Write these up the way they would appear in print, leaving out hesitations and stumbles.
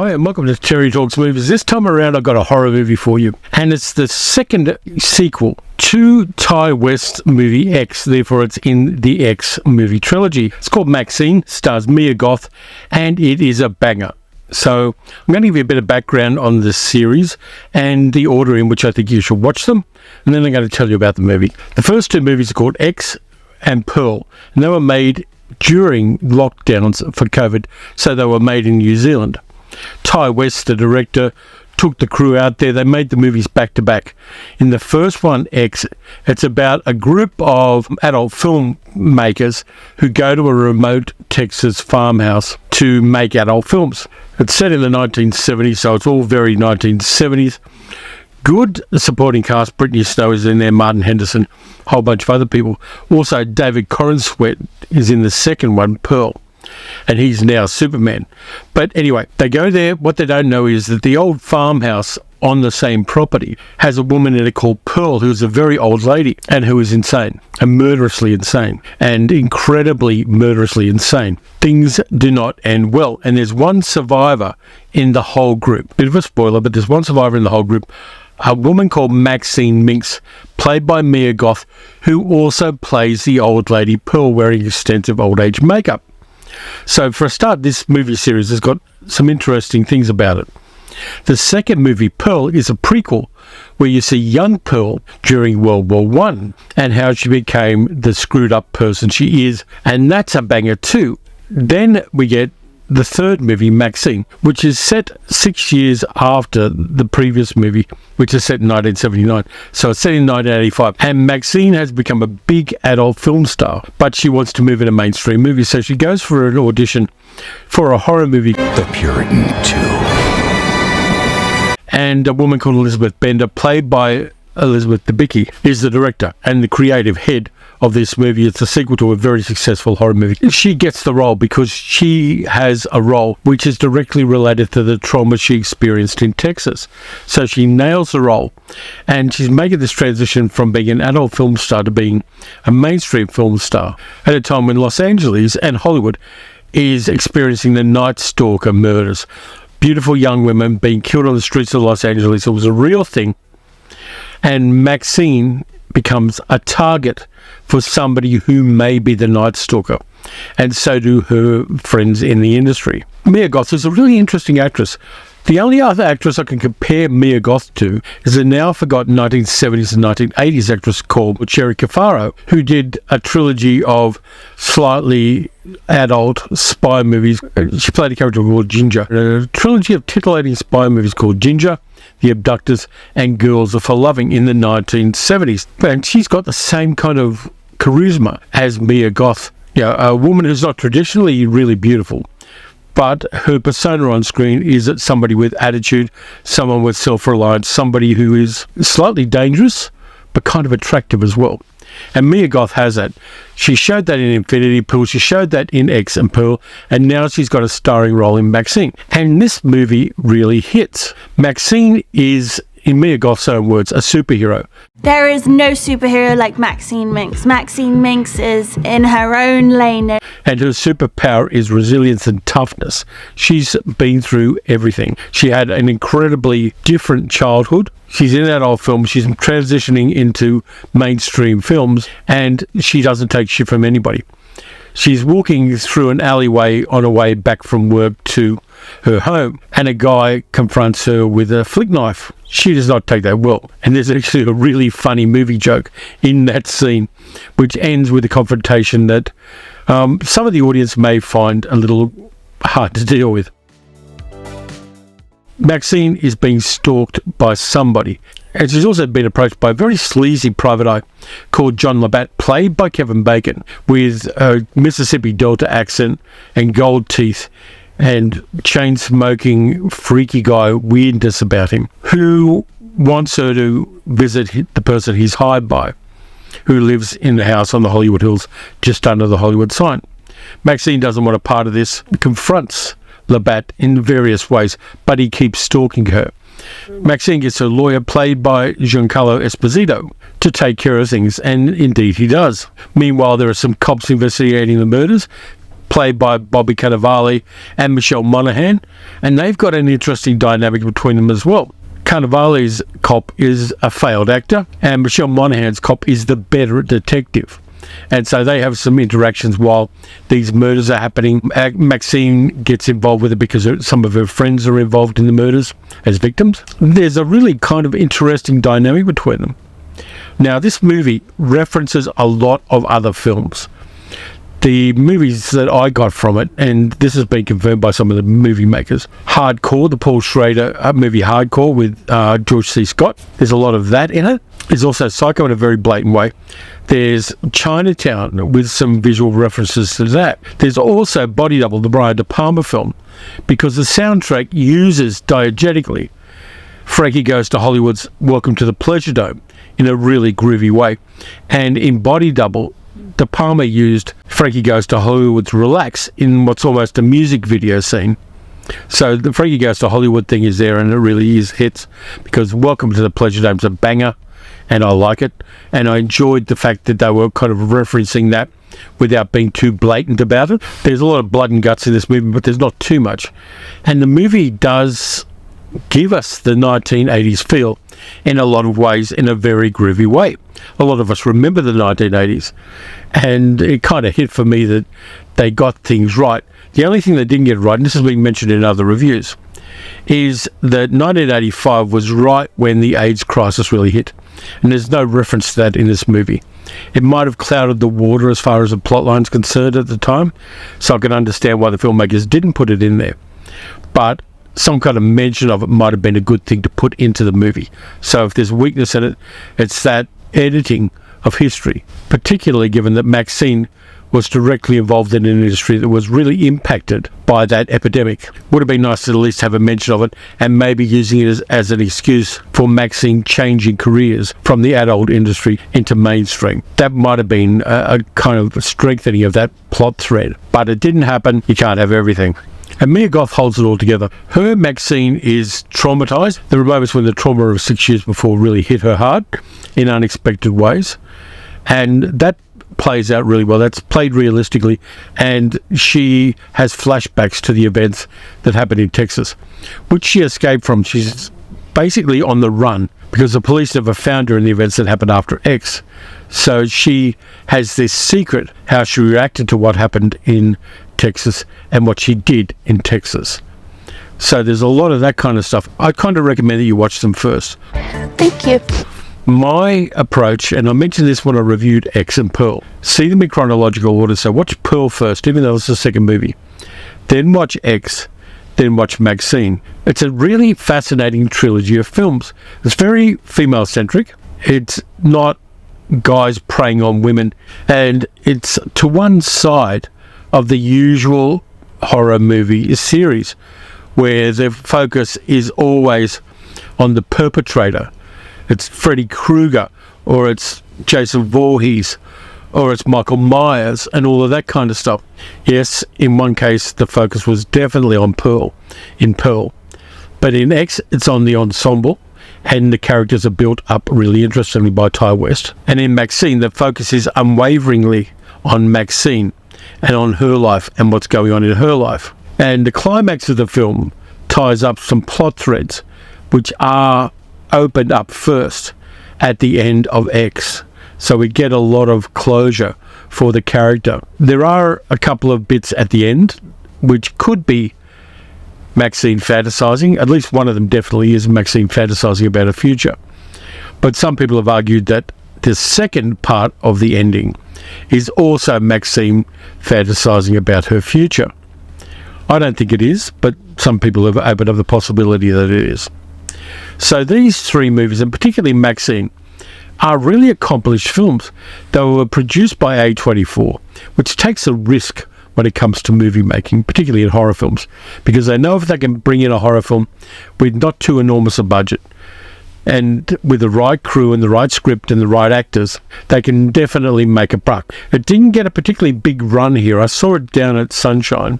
Hi, and welcome to Cheri Talks Movies. This time around, I've got a horror movie for you, and it's the second sequel to Ti West's movie X. Therefore, it's in the X movie trilogy. It's called MaXXXine, stars Mia Goth, and it is a banger. So I'm going to give you a bit of background on this series and the order in which I think you should watch them, and then I'm going to tell you about the movie. The first two movies are called X and Pearl, and they were made during lockdowns for COVID, so they were made in New Zealand. Ti West, the director, took the crew out there. They made the movies back to back. In the first one, X, it's about a group of adult filmmakers who go to a remote Texas farmhouse to make adult films. It's set in the 1970s, so it's all very 1970s. Good supporting cast. Brittany Snow is in there, Martin Henderson, a whole bunch of other people. Also, David Corenswet is in the second one, Pearl, and he's now Superman. But anyway, they go there. What they don't know is that the old farmhouse on the same property has a woman in it called Pearl, who's a very old lady and who is insane, and murderously insane, and incredibly murderously insane. Things do not end well, and there's one survivor in the whole group. Bit of a spoiler, but there's one survivor in the whole group, a woman called Maxine Minx, played by Mia Goth, who also plays the old lady Pearl, wearing extensive old age makeup. So for a start, this movie series has got some interesting things about it. The second movie, Pearl, is a prequel where you see young Pearl during World War I and how she became the screwed up person she is, and that's a banger too. Then we get the third movie, MaXXXine, which is set 6 years after the previous movie, which is set in 1979. So it's set in 1985. And MaXXXine has become a big adult film star, but she wants to move into mainstream movies. So she goes for an audition for a horror movie, The Puritan 2. And a woman called Elizabeth Bender, played by Elizabeth Debicki, is the director and the creative head of this movie. It's a sequel to a very successful horror movie. She gets the role because she has a role which is directly related to the trauma she experienced in Texas. So she nails the role, and she's making this transition from being an adult film star to being a mainstream film star at a time when Los Angeles and Hollywood is experiencing the Night Stalker murders. Beautiful young women being killed on the streets of Los Angeles. It was a real thing. And MaXXXine becomes a target for somebody who may be the Night Stalker, and so do her friends in the industry. Mia Goth is a really interesting actress. The only other actress I can compare Mia Goth to is a now forgotten 1970s and 1980s actress called Cheri Caffaro, who did a trilogy of slightly adult spy movies. She played a character called Ginger. A trilogy of titillating spy movies called Ginger, The Abductors, and Girls Are for Loving in the 1970s. And she's got the same kind of charisma as Mia Goth. You know, a woman who's not traditionally really beautiful, but her persona on screen is somebody with attitude, someone with self-reliance, somebody who is slightly dangerous, but kind of attractive as well. And Mia Goth has that. She showed that in Infinity Pool, she showed that in X and Pearl, and now she's got a starring role in MaXXXine. And this movie really hits. MaXXXine is, in Mia Goth's own words, a superhero. There is no superhero like Maxine Minx. Maxine Minx is in her own lane. And her superpower is resilience and toughness. She's been through everything. She had an incredibly different childhood. She's in adult film. She's transitioning into mainstream films, and she doesn't take shit from anybody. She's walking through an alleyway on her way back from work to her home, and a guy confronts her with a flick knife. She does not take that well, and there's actually a really funny movie joke in that scene, which ends with a confrontation that some of the audience may find a little hard to deal with. MaXXXine is being stalked by somebody, and she's also been approached by a very sleazy private eye called John Labatt, played by Kevin Bacon, with a Mississippi Delta accent and gold teeth and chain-smoking, freaky guy weirdness about him, who wants her to visit the person he's hired by, who lives in the house on the Hollywood Hills just under the Hollywood sign. MaXXXine doesn't want a part of this, confronts Labatt in various ways, but he keeps stalking her. MaXXXine gets a lawyer, played by Giancarlo Esposito, to take care of things, and indeed he does. Meanwhile, there are some cops investigating the murders, played by Bobby Cannavale and Michelle Monaghan, and they've got an interesting dynamic between them as well. Cannavale's cop is a failed actor, and Michelle Monaghan's cop is the better detective. And so they have some interactions while these murders are happening. Maxine gets involved with it because some of her friends are involved in the murders as victims. There's a really kind of interesting dynamic between them. Now, this movie references a lot of other films. The movies that I got from it, and this has been confirmed by some of the movie makers, Hardcore, the Paul Schrader movie Hardcore with George C. Scott. There's a lot of that in it. There's also Psycho in a very blatant way. There's Chinatown with some visual references to that. There's also Body Double, the Brian De Palma film, because the soundtrack uses diegetically Frankie Goes to Hollywood's Welcome to the Pleasure Dome in a really groovy way. And in Body Double, De Palma used Frankie Goes to Hollywood's Relax in what's almost a music video scene. So the Frankie Goes to Hollywood thing is there, and it really is hits, because Welcome to the Pleasure Dome's a banger, and I like it. And I enjoyed the fact that they were kind of referencing that without being too blatant about it. There's a lot of blood and guts in this movie, but there's not too much. And the movie does give us the 1980s feel in a lot of ways, in a very groovy way. A lot of us remember the 1980s, and it kind of hit for me that they got things right. The only thing they didn't get right, and this has been mentioned in other reviews, is that 1985 was right when the AIDS crisis really hit, and there's no reference to that in this movie. It might have clouded the water as far as the plotline's concerned at the time, so I can understand why the filmmakers didn't put it in there. But some kind of mention of it might have been a good thing to put into the movie. So if there's weakness in it, it's that editing of history, particularly given that Maxine was directly involved in an industry that was really impacted by that epidemic. Would have been nice to at least have a mention of it, and maybe using it as an excuse for Maxine changing careers from the adult industry into mainstream. That might have been a kind of strengthening of that plot thread, but it didn't happen. You can't have everything. And Mia Goth holds it all together. Her Maxine is traumatised. There were moments when the trauma of 6 years before really hit her hard in unexpected ways. And that plays out really well. That's played realistically. And she has flashbacks to the events that happened in Texas, which she escaped from. She's basically on the run because the police never found her in the events that happened after X. So she has this secret, how she reacted to what happened in Texas and what she did in Texas. So there's a lot of that kind of stuff. I kind of recommend that you watch them first. Thank you. My approach, and I mentioned this when I reviewed X and Pearl, see them in chronological order. So watch Pearl first, even though it's the second movie. Then watch X, then watch Maxine. It's a really fascinating trilogy of films. It's very female-centric. It's not guys preying on women, and it's to one side of the usual horror movie series where the focus is always on the perpetrator. It's Freddy Krueger, or it's Jason Voorhees, or it's Michael Myers, and all of that kind of stuff. Yes, in one case the focus was definitely on Pearl, but in X it's on the ensemble, and the characters are built up really interestingly by Ty West. And in Maxine, the focus is unwaveringly on Maxine and on her life and what's going on in her life. And the climax of the film ties up some plot threads which are opened up first at the end of X. So we get a lot of closure for the character. There are a couple of bits at the end which could be Maxine fantasizing. At least one of them definitely is Maxine fantasizing about her future. But some people have argued that the second part of the ending is also Maxine fantasizing about her future. I don't think it is, but some people have opened up the possibility that it is. So these three movies, and particularly Maxine, are really accomplished films. They were produced by A24, which takes a risk when it comes to movie making, particularly in horror films, because they know if they can bring in a horror film with not too enormous a budget and with the right crew and the right script and the right actors, they can definitely make a buck. It didn't get a particularly big run here. I saw it down at Sunshine,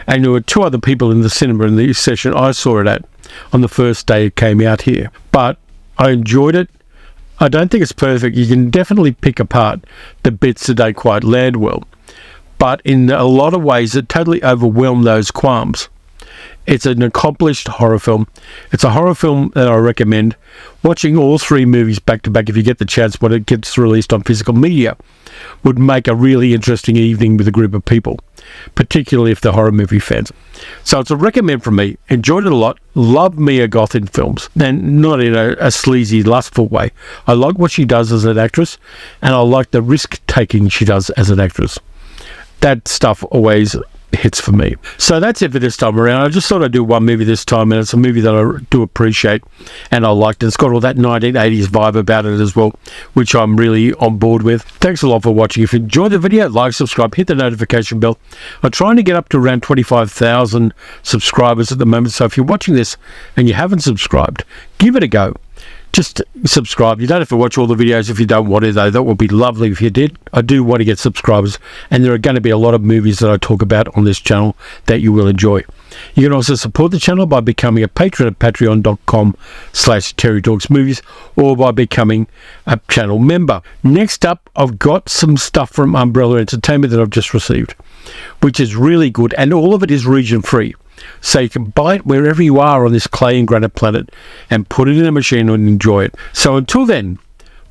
and there were two other people in the cinema in the session I saw it at on the first day it came out here. But I enjoyed it. I don't think it's perfect. You can definitely pick apart the bits that don't quite land well. but in a lot of ways it totally overwhelmed those qualms. It's an accomplished horror film. It's a horror film that I recommend. Watching all three movies back to back, if you get the chance when it gets released on physical media, would make a really interesting evening with a group of people, particularly if they're horror movie fans. So it's a recommend from me. Enjoyed it a lot. Love Mia Goth in films, and not in a sleazy, lustful way. I like what she does as an actress, and I like the risk-taking she does as an actress. That stuff always hits for me. So that's it for this time around. I just thought I'd do one movie this time, and it's a movie that I do appreciate and I liked it. It's got all that 1980s vibe about it as well, which I'm really on board with. Thanks a lot for watching. If you enjoyed the video, like, subscribe, hit the notification bell. I'm trying to get up to around 25,000 subscribers at the moment, so if you're watching this and you haven't subscribed, give it a go. Just subscribe. You don't have to watch all the videos if you don't want to, though. That would be lovely if you did. I do want to get subscribers, and there are going to be a lot of movies that I talk about on this channel that you will enjoy. You can also support the channel by becoming a patron at patreon.com/TerryTalksMovies, or by becoming a channel member. Next up, I've got some stuff from Umbrella Entertainment that I've just received, which is really good, and all of it is region free. So you can buy it wherever you are on this clay and granite planet and put it in a machine and enjoy it. So until then,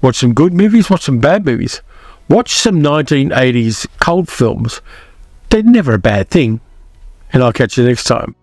watch some good movies, watch some bad movies, watch some 1980s cult films. They're never a bad thing. And I'll catch you next time.